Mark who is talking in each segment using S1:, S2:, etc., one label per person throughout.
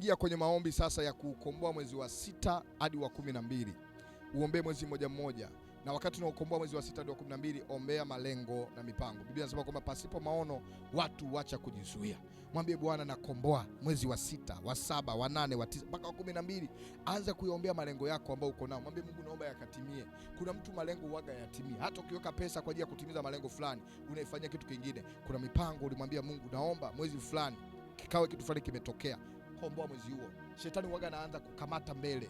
S1: Tunaingia kwenye maombi sasa ya kukomboa mwezi wa 6 hadi wa 12. Uombee mwezi mmoja mmoja. Na wakati unaokomboa mwezi wa 6 hadi wa 12, ombea malengo na mipango. Biblia inasema kwamba pasipo maono watu wacha kujizuia. Mwambie Bwana, nakomboa mwezi wa 6, wa 7, wa 8, wa 9 mpaka wa 12. Anza kuiombea malengo yako ambayo uko nao. Mwambie Mungu, naomba yakatimie. Kuna mtu malengo huaga yatimie. Hata ukiweka pesa kwa ajili ya kutimiza malengo fulani, unaifanyia kitu kingine. Kuna mipango ulimwambia Mungu, naomba mwezi fulani kikawe kitu fulani kimetokea. Komboa mwezi huo. Shetani huaga anaanza kukamata mbele.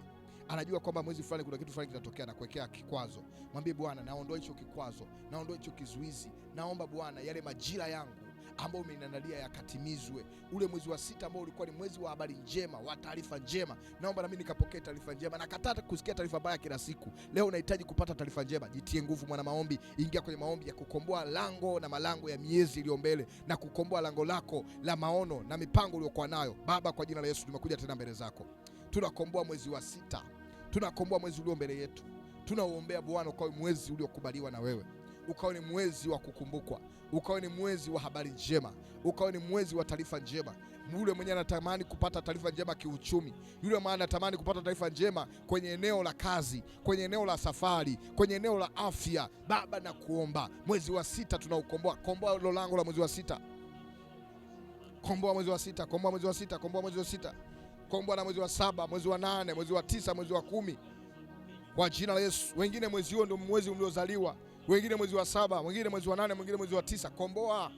S1: Anajua kwamba mwezi fulani kuna kitu fulani kitatokea na kuwekea kikwazo. Mwambie Bwana, naondoa hicho kikwazo, naondoa hicho kizuizi. Naomba Bwana, yale majira yangu ambao umeniandalia yakatimizwe. Ule mwezi wa 6 ambao ulikuwa ni mwezi wa habari njema, wa taarifa njema, naomba na mimi nikapokee taarifa njema. Nakataa kusikia taarifa mbaya kila siku. Leo unahitaji kupata taarifa njema. Jitie nguvu mwana maombi, ingia kwenye maombi ya kukomboa lango na malango ya miezi iliyo mbele na kukomboa lango lako la maono na mipango uliyokuwa nayo. Baba, kwa jina la Yesu tumekuja tena mbele zako. Tunakomboa mwezi wa 6. Tunakomboa mwezi ulio mbele yetu. Tunauombea Bwana ukawe mwezi uliokubaliwa na wewe. Ukawe ni mwezi wa kukumbukwa. Ukawe ni mwezi wa habari njema. Ukawe ni mwezi wa taarifa njema. Yule mwenye anatamani kupata taarifa njema kiuchumi, yule mwenye anatamani kupata taarifa njema kwenye eneo la kazi, kwenye eneo la safari, kwenye eneo la afya, Baba na kuomba mwezi wa 6 tunaukomboa. Komboa hilo lango la mwezi wa 6. Komboa mwezi wa 6, komboa mwezi wa 6, komboa mwezi wa 6. Komboa na mwezi wa 7, mwezi wa 8, mwezi wa 9, mwezi wa 10. Kwa jina la Yesu. Wengine mwezi huo ndio mwezi mliozaliwa, wengine mwezi wa 7, wengine mwezi wa 8, wengine mwezi wa 9. Komboa.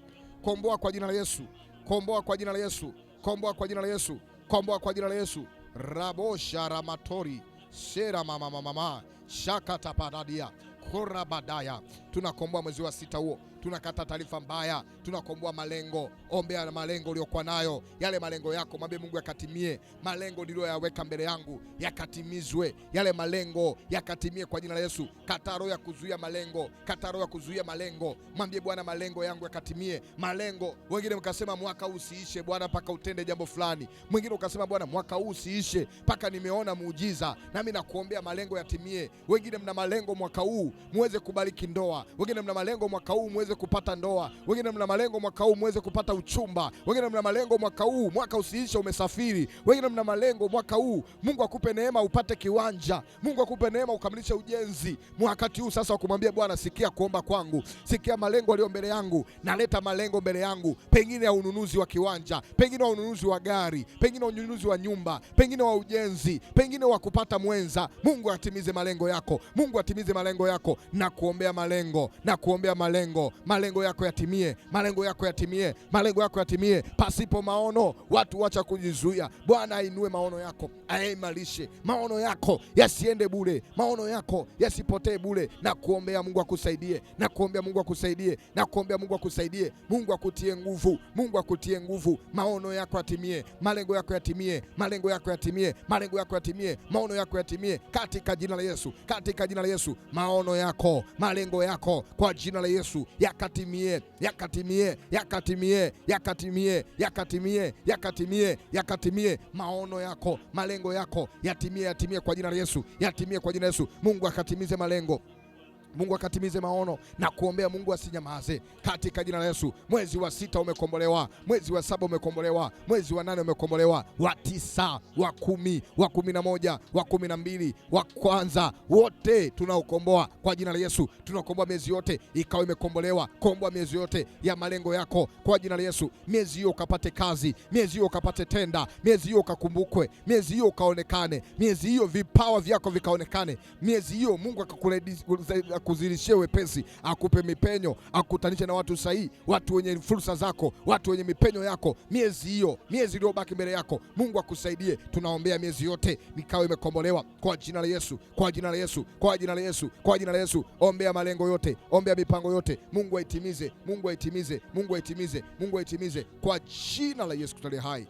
S1: Komboa kwa jina la Yesu. Komboa kwa jina la Yesu. Komboa kwa jina la Yesu. Komboa kwa jina la Yesu. Rabosha ramatori, sera mama shakata padadia, korabadaya. Tunakomboa mwezi wa 6 huo. Tunakata taarifa mbaya, tunakomboa malengo. Ombea malengo uliokuwa nayo, yale malengo yako, mwambie Mungu yakatimie. Malengo niliyoyaweka mbele yangu yakatimizwe, yale malengo yakatimie kwa jina la Yesu. Kataa roho ya kuzuia malengo, kataa roho ya kuzuia malengo. Mwambie Bwana, malengo yangu yakatimie. Malengo, wengine mkasema mwaka huu usiishe Bwana mpaka utende jambo fulani. Mwingine ukasema Bwana, mwaka huu usiishe mpaka nimeona muujiza. Nami nakuombea malengo yatimie. Wengine mna malengo mwaka huu muweze kubariki ndoa. Wengine mna malengo mwaka huu muweze kupata ndoa. Wengine mna malengo mwaka huu muweze kupata uchumba. Wengine mna malengo mwaka huu mwaka usiishe umesafiri. Wengine mna malengo mwaka huu Mungu akupe neema upate kiwanja. Mungu akupe neema ukamilishe ujenzi. Wakati huu sasa kumwambia Bwana, sikia kuomba kwangu. Sikia malengo yaliyo mbele yangu. Naleta malengo mbele yangu. Pengine ya ununuzi wa kiwanja, pengine wa ununuzi wa gari, pengine wa ununuzi wa nyumba, pengine wa ujenzi, pengine wa kupata mwenza. Mungu atimize malengo yako. Mungu atimize malengo yako. Na kuombea malengo, na kuombea malengo. Malengo yako yatimie, malengo yako yatimie, malengo yako yatimie. Pasipo maono watu wacha kujizuia. Bwana ainue maono yako, aimarishe maono yako, yasiende bure, maono yako yasipotee bure. Na kuombea Mungu akusaidie, na kuombea Mungu akusaidie, na kuombea Mungu akusaidie. Mungu akutie nguvu, Mungu akutie nguvu. Maono yako yatimie, malengo yako yatimie, malengo yako yatimie, malengo yako yatimie, maono yako yatimie katika jina la Yesu, katika jina la Yesu. Maono yako, malengo yako kwa jina la Yesu yakatimie, yakatimie, yakatimie, yakatimie, yakatimie, yakatimie, yakatimie. Maono yako, malengo yako yatimie, yatimie kwa jina la Yesu, yatimie kwa jina la Yesu. Mungu akatimize malengo, Mungu akatimize maono. Na kuombea Mungu asinyamaze katika jina la Yesu. Mwezi wa 6 umekombolewa, mwezi wa 7 umekombolewa, mwezi wa 8 umekombolewa, wa 9, wa 10, wa 11, wa 12, wa kwanza, wote tunaokomboa kwa jina la Yesu. Tunakomboa miezi yote ikawa imekombolewa. Komboa miezi yote ya malengo yako kwa jina la Yesu. Miezi hiyo ukapate kazi, miezi hiyo ukapate tenda, miezi hiyo ukakumbukwe, miezi hiyo ukaonekane, miezi hiyo vipawa vyako vikaonekane, miezi hiyo Mungu akakuzidishie wepesi, akupe mipenyo, akutanishe na watu sahihi, watu wenye fursa zako, watu wenye mipenyo yako. Miezi hiyo, miezi iliyobaki mbele yako, Mungu akusaidie. Tunaombea miezi yote ikawa imekombolewa kwa jina la Yesu, kwa jina la Yesu, kwa jina la Yesu, kwa jina la Yesu. Ombea malengo yote, ombea mipango yote, Mungu aitimize, Mungu aitimize, Mungu aitimize, Mungu aitimize kwa jina la Yesu tuliye hai.